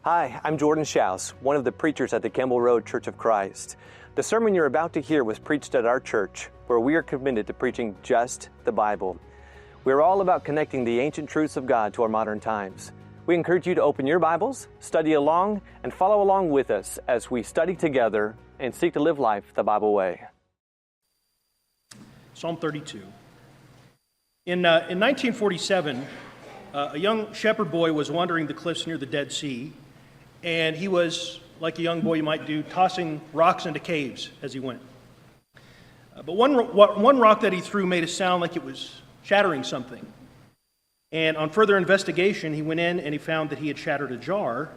Hi, I'm Jordan Schaus, one of the preachers at the Campbell Road Church of Christ. The sermon you're about to hear was preached at our church, where we are committed to preaching just the Bible. We're all about connecting the ancient truths of God to our modern times. We encourage you to open your Bibles, study along, and follow along with us as we study together and seek to live life the Bible way. Psalm 32. In 1947, a young shepherd boy was wandering the cliffs near the Dead Sea, and he was, like a young boy you might do, tossing rocks into caves as he went. But one rock that he threw made a sound like it was shattering something. And on further investigation, he went in and he found that he had shattered a jar,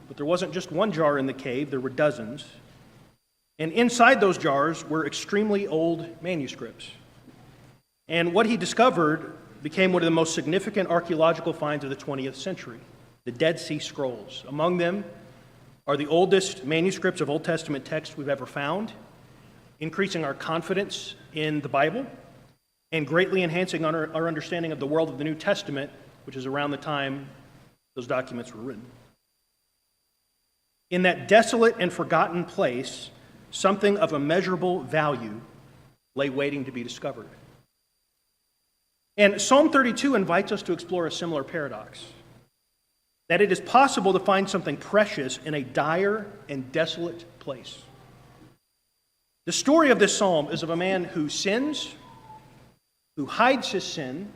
but there wasn't just one jar in the cave, there were dozens. And inside those jars were extremely old manuscripts. And what he discovered became one of the most significant archaeological finds of the 20th century, the Dead Sea Scrolls. Among them are the oldest manuscripts of Old Testament texts we've ever found, increasing our confidence in the Bible and greatly enhancing our understanding of the world of the New Testament, which is around the time those documents were written. In that desolate and forgotten place, something of immeasurable value lay waiting to be discovered. And Psalm 32 invites us to explore a similar paradox, that it is possible to find something precious in a dire and desolate place. The story of this psalm is of a man who sins, who hides his sin,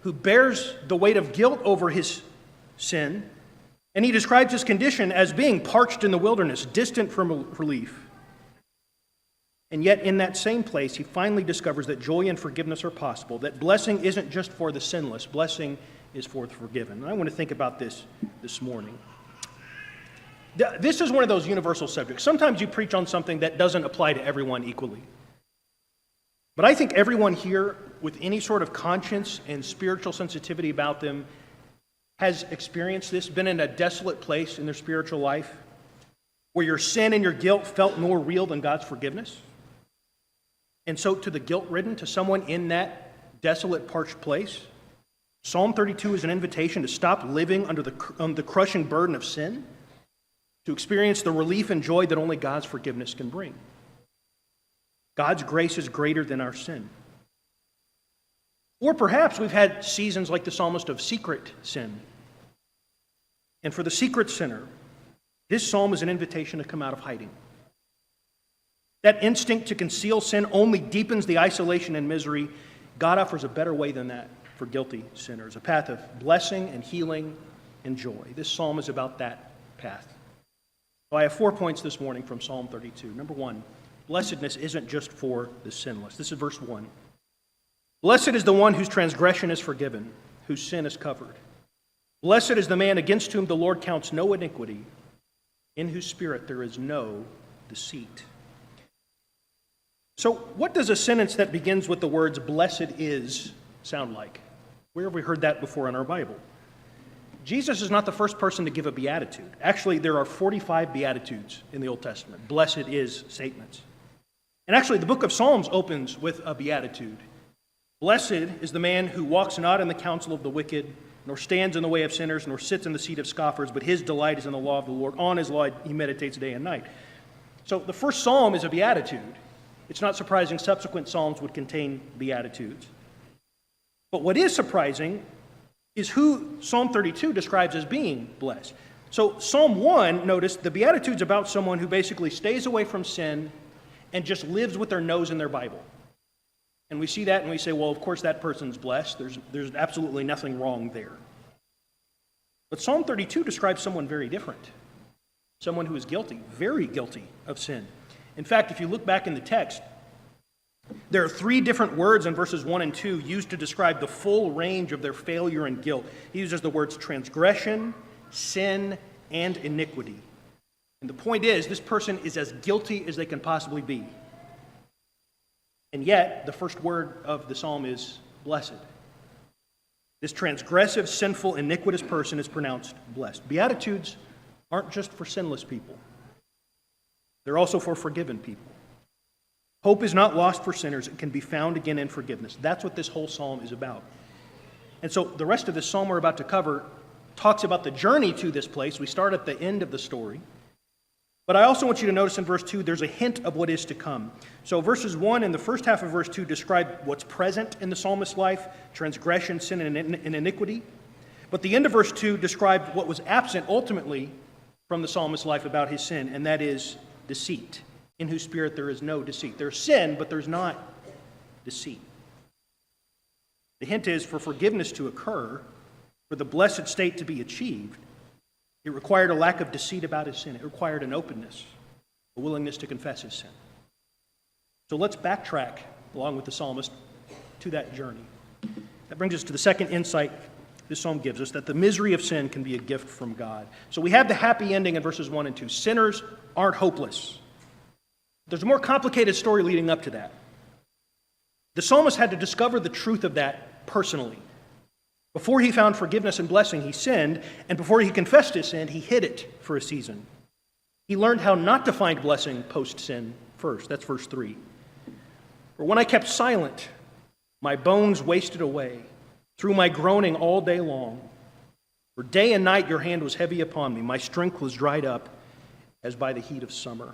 who bears the weight of guilt over his sin, and he describes his condition as being parched in the wilderness, distant from relief. And yet in that same place, he finally discovers that joy and forgiveness are possible, that blessing isn't just for the sinless, blessing is for the forgiven. And I want to think about this morning. This is one of those universal subjects. Sometimes you preach on something that doesn't apply to everyone equally. But I think everyone here with any sort of conscience and spiritual sensitivity about them has experienced this, been in a desolate place in their spiritual life where your sin and your guilt felt more real than God's forgiveness. And so to the guilt-ridden, to someone in that desolate, parched place, Psalm 32 is an invitation to stop living under the crushing burden of sin, to experience the relief and joy that only God's forgiveness can bring. God's grace is greater than our sin. Or perhaps we've had seasons like the psalmist of secret sin. And for the secret sinner, this psalm is an invitation to come out of hiding. That instinct to conceal sin only deepens the isolation and misery. God offers a better way than that for guilty sinners, a path of blessing and healing and joy. This psalm is about that path. So I have 4 points this morning from Psalm 32. Number one, blessedness isn't just for the sinless. This is verse 1. Blessed is the one whose transgression is forgiven, whose sin is covered. Blessed is the man against whom the Lord counts no iniquity, in whose spirit there is no deceit. So what does a sentence that begins with the words, blessed is, sound like? Where have we heard that before in our Bible? Jesus is not the first person to give a beatitude. Actually, there are 45 beatitudes in the Old Testament, blessed is statements. And actually, the book of Psalms opens with a beatitude. Blessed is the man who walks not in the counsel of the wicked, nor stands in the way of sinners, nor sits in the seat of scoffers, but his delight is in the law of the Lord. On his law he meditates day and night. So the first psalm is a beatitude. It's not surprising subsequent psalms would contain beatitudes. But what is surprising is who Psalm 32 describes as being blessed. So Psalm 1, notice, the beatitude's about someone who basically stays away from sin and just lives with their nose in their Bible. And we see that and we say, well, of course that person's blessed. There's absolutely nothing wrong there. But Psalm 32 describes someone very different. Someone who is guilty, very guilty of sin. In fact, if you look back in the text, there are 3 different words in verses 1 and 2 used to describe the full range of their failure and guilt. He uses the words transgression, sin, and iniquity. And the point is, this person is as guilty as they can possibly be. And yet, the first word of the psalm is blessed. This transgressive, sinful, iniquitous person is pronounced blessed. Beatitudes aren't just for sinless people. They're also for forgiven people. Hope is not lost for sinners. It can be found again in forgiveness. That's what this whole psalm is about. And so the rest of this psalm we're about to cover talks about the journey to this place. We start at the end of the story. But I also want you to notice in verse 2, there's a hint of what is to come. So verses 1 and the first half of verse 2 describe what's present in the psalmist's life, transgression, sin, and iniquity. But the end of verse 2 described what was absent ultimately from the psalmist's life about his sin, and that is deceit, in whose spirit there is no deceit. There's sin, but there's not deceit. The hint is for forgiveness to occur, for the blessed state to be achieved, it required a lack of deceit about his sin. It required an openness, a willingness to confess his sin. So let's backtrack, along with the psalmist, to that journey. That brings us to the second insight this psalm gives us, that the misery of sin can be a gift from God. So we have the happy ending in verses 1 and 2. Sinners aren't hopeless. There's a more complicated story leading up to that. The psalmist had to discover the truth of that personally. Before he found forgiveness and blessing, he sinned, and before he confessed his sin, he hid it for a season. He learned how not to find blessing post-sin first. That's verse 3. For when I kept silent, my bones wasted away through my groaning all day long. For day and night your hand was heavy upon me. My strength was dried up as by the heat of summer.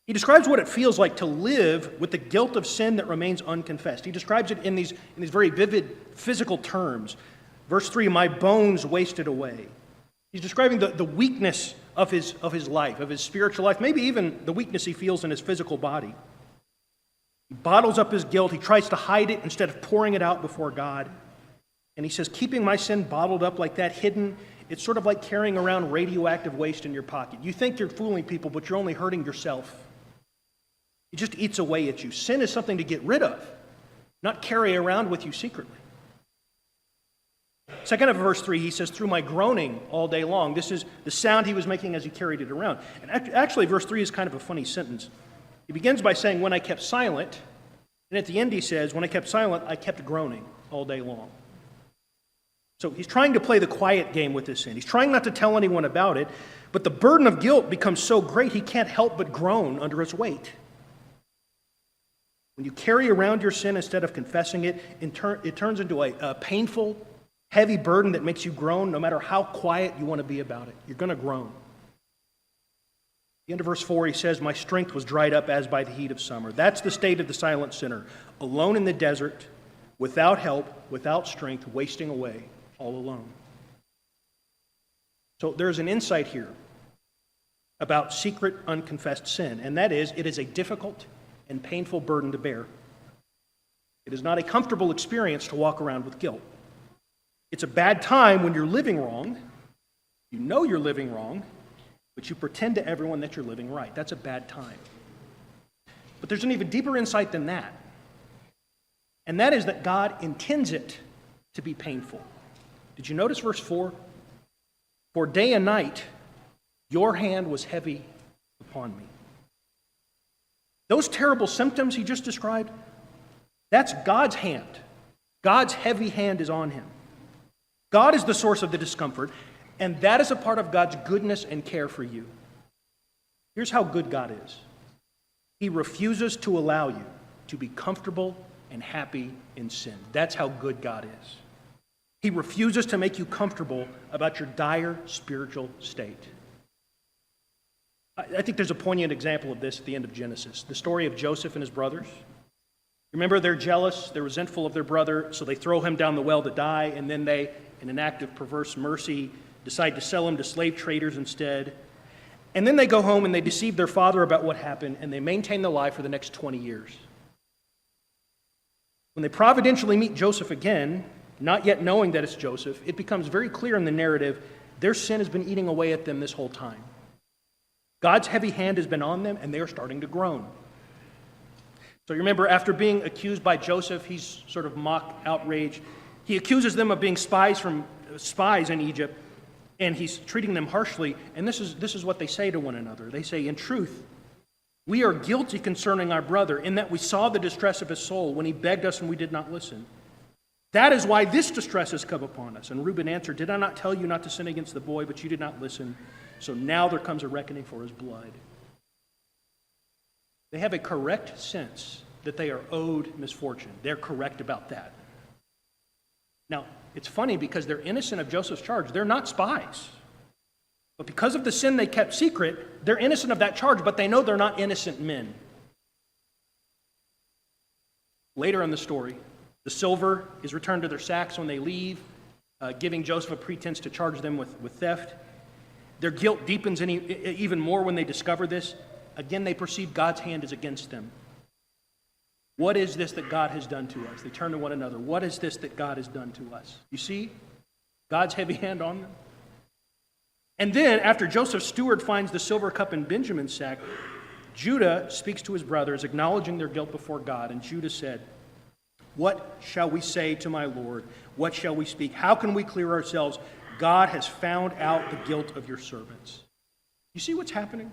He describes what it feels like to live with the guilt of sin that remains unconfessed. He describes it in these very vivid physical terms. Verse 3, my bones wasted away. He's describing the weakness of his life, of his spiritual life, maybe even the weakness he feels in his physical body. He bottles up his guilt. He tries to hide it instead of pouring it out before God. And he says, keeping my sin bottled up like that, hidden, it's sort of like carrying around radioactive waste in your pocket. You think you're fooling people, but you're only hurting yourself. It just eats away at you. Sin is something to get rid of, not carry around with you secretly. Second of verse 3, he says, through my groaning all day long. This is the sound he was making as he carried it around. And actually, verse 3 is kind of a funny sentence. He begins by saying, when I kept silent, and at the end he says, when I kept silent, I kept groaning all day long. So he's trying to play the quiet game with his sin. He's trying not to tell anyone about it, but the burden of guilt becomes so great he can't help but groan under its weight. When you carry around your sin instead of confessing it, it turns into a painful, heavy burden that makes you groan no matter how quiet you want to be about it. You're going to groan. At the end of verse 4, he says, my strength was dried up as by the heat of summer. That's the state of the silent sinner, alone in the desert, without help, without strength, wasting away, all alone. So there's an insight here about secret, unconfessed sin, and that is, it is a difficult and painful burden to bear. It is not a comfortable experience to walk around with guilt. It's a bad time when you're living wrong. You know you're living wrong, but you pretend to everyone that you're living right. That's a bad time. But there's an even deeper insight than that. And that is that God intends it to be painful. Did you notice verse 4? For day and night, your hand was heavy upon me. Those terrible symptoms he just described, that's God's hand. God's heavy hand is on him. God is the source of the discomfort, and that is a part of God's goodness and care for you. Here's how good God is. He refuses to allow you to be comfortable and happy in sin. That's how good God is. He refuses to make you comfortable about your dire spiritual state. I think there's a poignant example of this at the end of Genesis, the story of Joseph and his brothers. Remember, they're jealous, they're resentful of their brother, so they throw him down the well to die, and then they, in an act of perverse mercy, decide to sell him to slave traders instead. And then they go home and they deceive their father about what happened, and they maintain the lie for the next 20 years. When they providentially meet Joseph again, not yet knowing that it's Joseph, it becomes very clear in the narrative their sin has been eating away at them this whole time. God's heavy hand has been on them, and they are starting to groan. So you remember, after being accused by Joseph, he's sort of mock outrage. He accuses them of being spies in Egypt, and he's treating them harshly. And this is what they say to one another. They say, in truth, we are guilty concerning our brother, in that we saw the distress of his soul when he begged us and we did not listen. That is why this distress has come upon us. And Reuben answered, did I not tell you not to sin against the boy, but you did not listen? So now there comes a reckoning for his blood. They have a correct sense that they are owed misfortune. They're correct about that. Now, it's funny because they're innocent of Joseph's charge. They're not spies. But because of the sin they kept secret, they're innocent of that charge, but they know they're not innocent men. Later in the story, the silver is returned to their sacks when they leave, giving Joseph a pretense to charge them with theft. Their guilt deepens even more when they discover this. Again, they perceive God's hand is against them. What is this that God has done to us? They turn to one another. What is this that God has done to us? You see God's heavy hand on them? And then, after Joseph's steward finds the silver cup in Benjamin's sack, Judah speaks to his brothers, acknowledging their guilt before God. And Judah said, "What shall we say to my Lord? What shall we speak? How can we clear ourselves? God has found out the guilt of your servants." You see what's happening?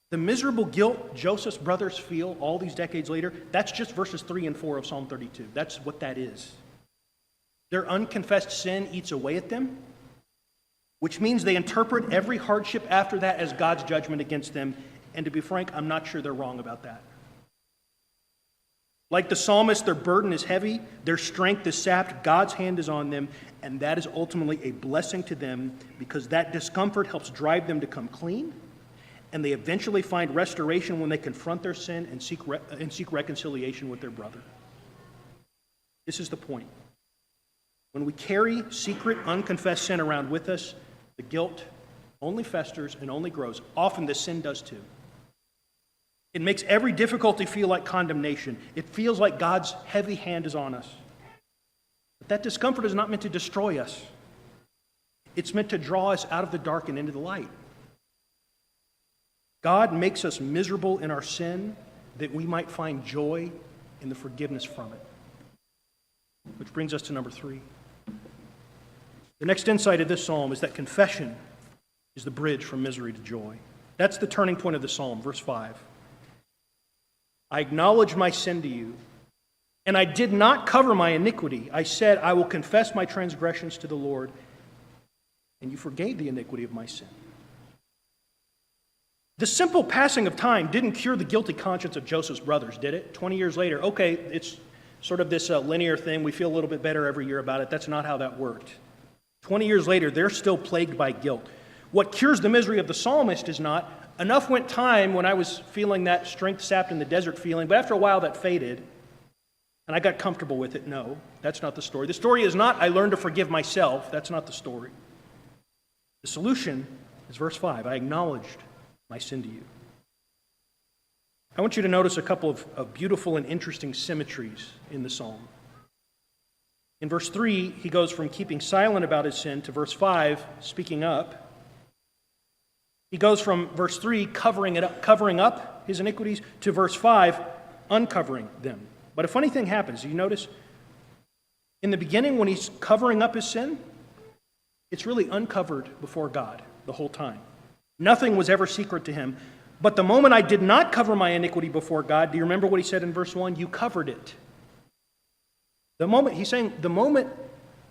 The miserable guilt Joseph's brothers feel all these decades later, that's just verses 3 and 4 of Psalm 32. That's what that is. Their unconfessed sin eats away at them, which means they interpret every hardship after that as God's judgment against them. And to be frank, I'm not sure they're wrong about that. Like the psalmist, their burden is heavy, their strength is sapped, God's hand is on them, and that is ultimately a blessing to them because that discomfort helps drive them to come clean, and they eventually find restoration when they confront their sin and seek reconciliation with their brother. This is the point. When we carry secret, unconfessed sin around with us, the guilt only festers and only grows. Often the sin does too. It makes every difficulty feel like condemnation. It feels like God's heavy hand is on us. But that discomfort is not meant to destroy us. It's meant to draw us out of the dark and into the light. God makes us miserable in our sin that we might find joy in the forgiveness from it. Which brings us to number 3. The next insight of this psalm is that confession is the bridge from misery to joy. That's the turning point of the psalm, verse 5. I acknowledge my sin to you, and I did not cover my iniquity. I said, I will confess my transgressions to the Lord, and you forgave the iniquity of my sin. The simple passing of time didn't cure the guilty conscience of Joseph's brothers, did it? 20 years later, okay, it's sort of this linear thing. We feel a little bit better every year about it. That's not how that worked. 20 years later, they're still plagued by guilt. What cures the misery of the psalmist is not, enough went time when I was feeling that strength sapped in the desert feeling, but after a while that faded, and I got comfortable with it. No, that's not the story. The story is not, I learned to forgive myself. That's not the story. The solution is verse 5. I acknowledged my sin to you. I want you to notice a couple of beautiful and interesting symmetries in the psalm. In verse 3, he goes from keeping silent about his sin to verse 5, speaking up. He goes from verse 3, covering up his iniquities, to verse 5, uncovering them. But a funny thing happens. You notice? In the beginning, when he's covering up his sin, it's really uncovered before God the whole time. Nothing was ever secret to him. But the moment I did not cover my iniquity before God, do you remember what he said in verse 1? You covered it. He's saying, the moment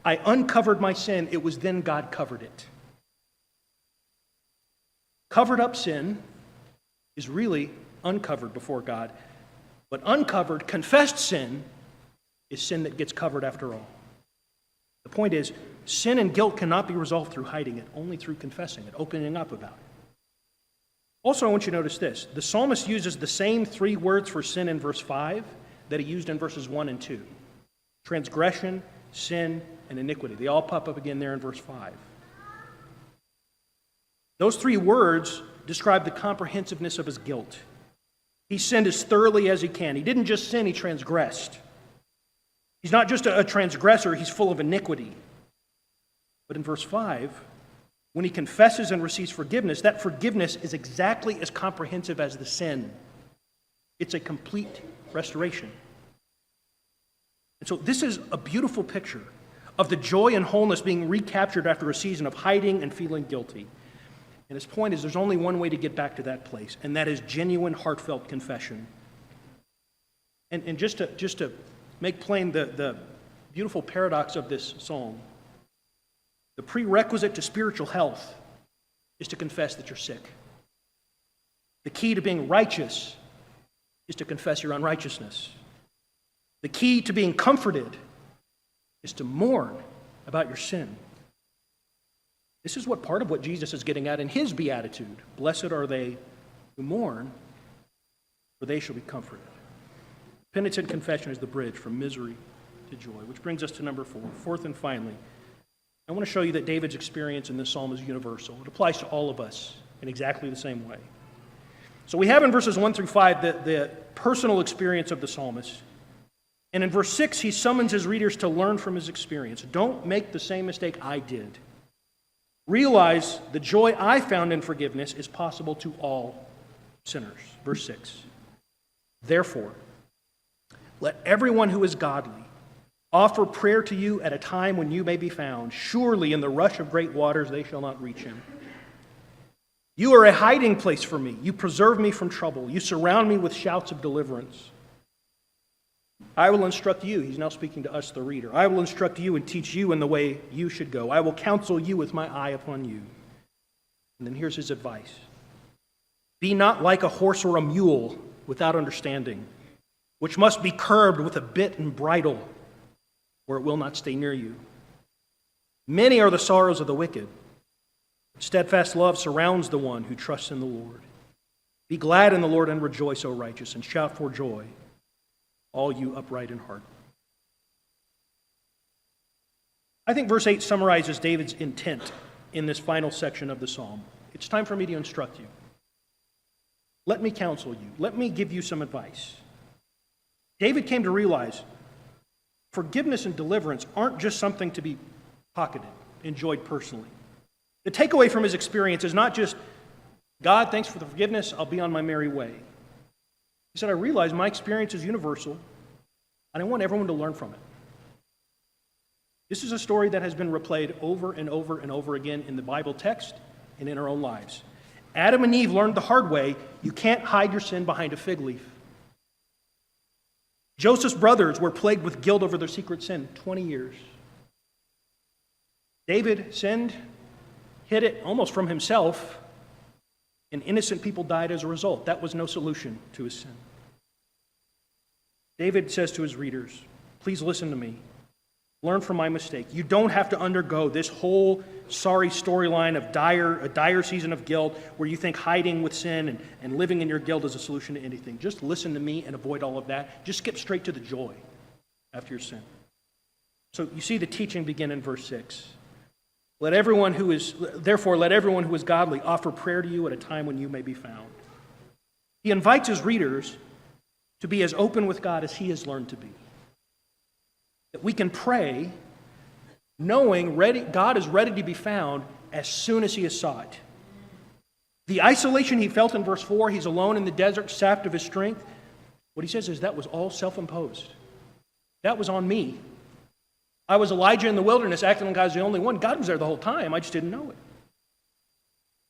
I uncovered my sin, it was then God covered it. Covered up sin is really uncovered before God. But uncovered, confessed sin is sin that gets covered after all. The point is, sin and guilt cannot be resolved through hiding it, only through confessing it, opening up about it. Also, I want you to notice this. The psalmist uses the same 3 words for sin in verse 5 that he used in verses 1 and 2. Transgression, sin, and iniquity. They all pop up again there in verse 5. Those 3 words describe the comprehensiveness of his guilt. He sinned as thoroughly as he can. He didn't just sin, he transgressed. He's not just a transgressor, he's full of iniquity. But in verse 5, when he confesses and receives forgiveness, that forgiveness is exactly as comprehensive as the sin. It's a complete restoration. And so this is a beautiful picture of the joy and wholeness being recaptured after a season of hiding and feeling guilty. And his point is there's only one way to get back to that place, and that is genuine, heartfelt confession. And just to make plain the beautiful paradox of this psalm, the prerequisite to spiritual health is to confess that you're sick. The key to being righteous is to confess your unrighteousness. The key to being comforted is to mourn about your sin. This is part of what Jesus is getting at in his beatitude. Blessed are they who mourn, for they shall be comforted. Penance and confession is the bridge from misery to joy, which brings us to number 4. Fourth and finally, I want to show you that David's experience in this psalm is universal. It applies to all of us in exactly the same way. So we have in verses 1 through 5 the personal experience of the psalmist. And in verse 6, he summons his readers to learn from his experience. Don't make the same mistake I did. Realize the joy I found in forgiveness is possible to all sinners. Verse 6. Therefore, let everyone who is godly offer prayer to you at a time when you may be found. Surely in the rush of great waters they shall not reach him. You are a hiding place for me. You preserve me from trouble. You surround me with shouts of deliverance. I will instruct you. He's now speaking to us, the reader. I will instruct you and teach you in the way you should go. I will counsel you with my eye upon you. And then here's his advice. Be not like a horse or a mule without understanding, which must be curbed with a bit and bridle, or it will not stay near you. Many are the sorrows of the wicked. Steadfast love surrounds the one who trusts in the Lord. Be glad in the Lord and rejoice, O righteous, and shout for joy, all you upright in heart. I think verse 8 summarizes David's intent in this final section of the psalm. It's time for me to instruct you. Let me counsel you. Let me give you some advice. David came to realize forgiveness and deliverance aren't just something to be pocketed, enjoyed personally. The takeaway from his experience is not just, God, thanks for the forgiveness, I'll be on my merry way. He said, I realize my experience is universal, and I want everyone to learn from it. This is a story that has been replayed over and over and over again in the Bible text and in our own lives. Adam and Eve learned the hard way, you can't hide your sin behind a fig leaf. Joseph's brothers were plagued with guilt over their secret sin 20 years. David sinned, hid it almost from himself, and innocent people died as a result. That was no solution to his sin. David says to his readers, please listen to me. Learn from my mistake. You don't have to undergo this whole sorry storyline of a dire season of guilt where you think hiding with sin and living in your guilt is a solution to anything. Just listen to me and avoid all of that. Just skip straight to the joy after your sin. So you see the teaching begin in verse 6. Therefore, let everyone who is godly offer prayer to you at a time when you may be found. He invites his readers to be as open with God as he has learned to be. That we can pray knowing God is ready to be found as soon as he has sought. The isolation he felt in verse 4, he's alone in the desert, sapped of his strength. What he says is that was all self-imposed. That was on me. I was Elijah in the wilderness, acting like I was the only one. God was there the whole time. I just didn't know it.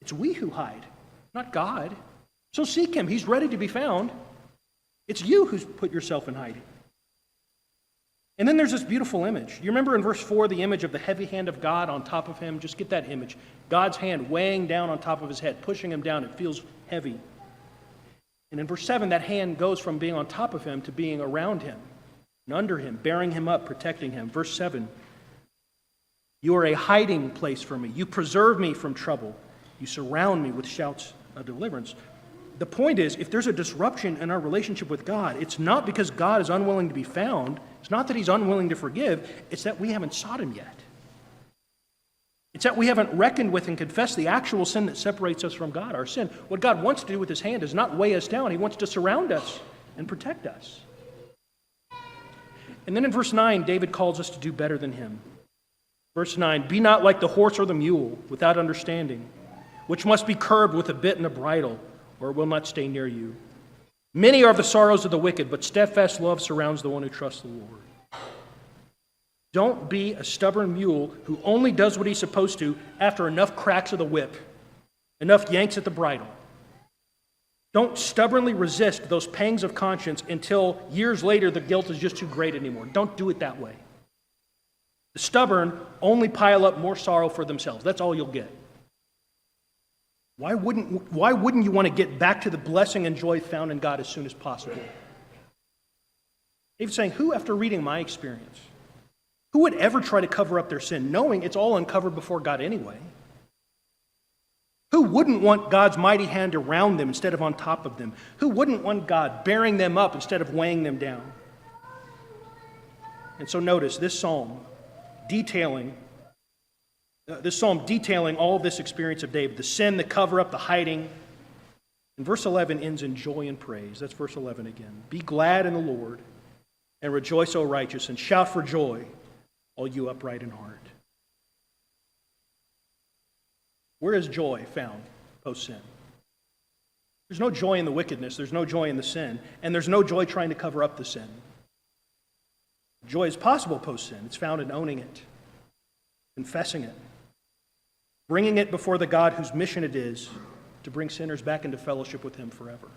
It's we who hide, not God. So seek him. He's ready to be found. It's you who's put yourself in hiding. And then there's this beautiful image. You remember in verse 4, the image of the heavy hand of God on top of him? Just get that image. God's hand weighing down on top of his head, pushing him down. It feels heavy. And in verse 7, that hand goes from being on top of him to being around him and under him, bearing him up, protecting him. Verse 7, you are a hiding place for me. You preserve me from trouble. You surround me with shouts of deliverance. The point is, if there's a disruption in our relationship with God, it's not because God is unwilling to be found. It's not that he's unwilling to forgive. It's that we haven't sought him yet. It's that we haven't reckoned with and confessed the actual sin that separates us from God, our sin. What God wants to do with his hand is not weigh us down. He wants to surround us and protect us. And then in verse 9, David calls us to do better than him. Verse 9, be not like the horse or the mule without understanding, which must be curbed with a bit and a bridle, or it will not stay near you. Many are the sorrows of the wicked, but steadfast love surrounds the one who trusts the Lord. Don't be a stubborn mule who only does what he's supposed to after enough cracks of the whip, enough yanks at the bridle. Don't stubbornly resist those pangs of conscience until years later the guilt is just too great anymore. Don't do it that way. The stubborn only pile up more sorrow for themselves. That's all you'll get. Why wouldn't you want to get back to the blessing and joy found in God as soon as possible? David's saying, who, after reading my experience, Who would ever try to cover up their sin, knowing it's all uncovered before God anyway? Who wouldn't want God's mighty hand around them instead of on top of them? Who wouldn't want God bearing them up instead of weighing them down? And so notice this psalm detailing all of this experience of David, the sin, the cover-up, the hiding. And verse 11 ends in joy and praise. That's verse 11 again. Be glad in the Lord and rejoice, O righteous, and shout for joy, all you upright in heart. Where is joy found post-sin? There's no joy in the wickedness. There's no joy in the sin. And there's no joy trying to cover up the sin. Joy is possible post-sin. It's found in owning it, confessing it, bringing it before the God whose mission it is to bring sinners back into fellowship with Him forever.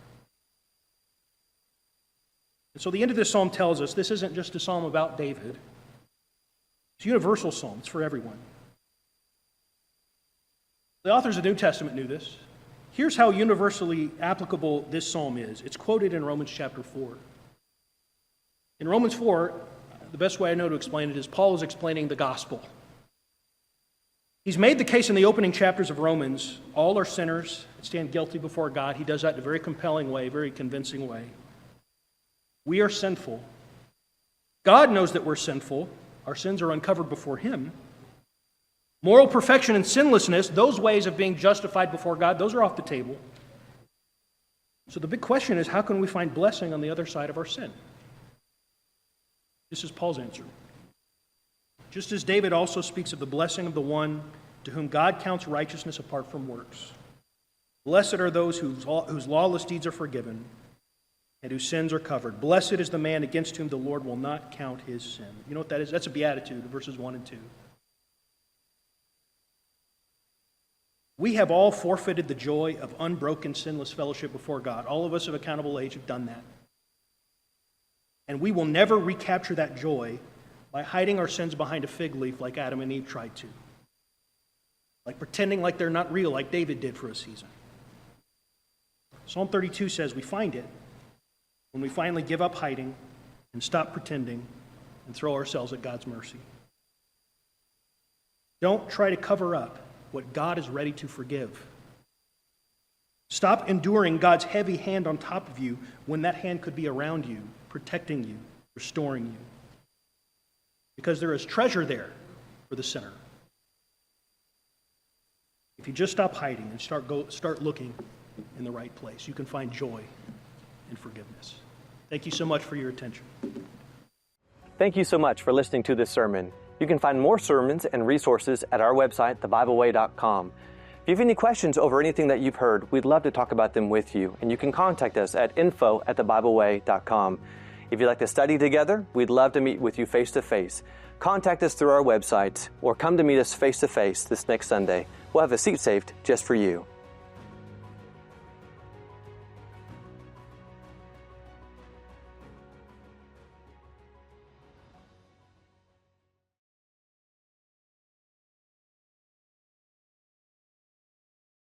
And so the end of this psalm tells us this isn't just a psalm about David. It's a universal psalm. It's for everyone. The authors of the New Testament knew this. Here's how universally applicable this psalm is. It's quoted in Romans chapter 4. In Romans 4, the best way I know to explain it is Paul is explaining the gospel. He's made the case in the opening chapters of Romans. All are sinners and stand guilty before God. He does that in a very compelling way, very convincing way. We are sinful. God knows that we're sinful. Our sins are uncovered before Him. Moral perfection and sinlessness, those ways of being justified before God, those are off the table. So the big question is, how can we find blessing on the other side of our sin? This is Paul's answer. Just as David also speaks of the blessing of the one to whom God counts righteousness apart from works. Blessed are those whose lawless deeds are forgiven and whose sins are covered. Blessed is the man against whom the Lord will not count his sin. You know what that is? That's a beatitude, verses 1 and 2. We have all forfeited the joy of unbroken, sinless fellowship before God. All of us of accountable age have done that. And we will never recapture that joy by hiding our sins behind a fig leaf like Adam and Eve tried to. Like pretending like they're not real, like David did for a season. Psalm 32 says we find it when we finally give up hiding and stop pretending and throw ourselves at God's mercy. Don't try to cover up what God is ready to forgive. Stop enduring God's heavy hand on top of you when that hand could be around you, protecting you, restoring you. Because there is treasure there for the sinner. If you just stop hiding and start looking in the right place, you can find joy and forgiveness. Thank you so much for your attention. Thank you so much for listening to this sermon. You can find more sermons and resources at our website, thebibleway.com. If you have any questions over anything that you've heard, we'd love to talk about them with you, and you can contact us at info@thebibleway.com. If you'd like to study together, we'd love to meet with you face-to-face. Contact us through our website or come to meet us face-to-face this next Sunday. We'll have a seat saved just for you.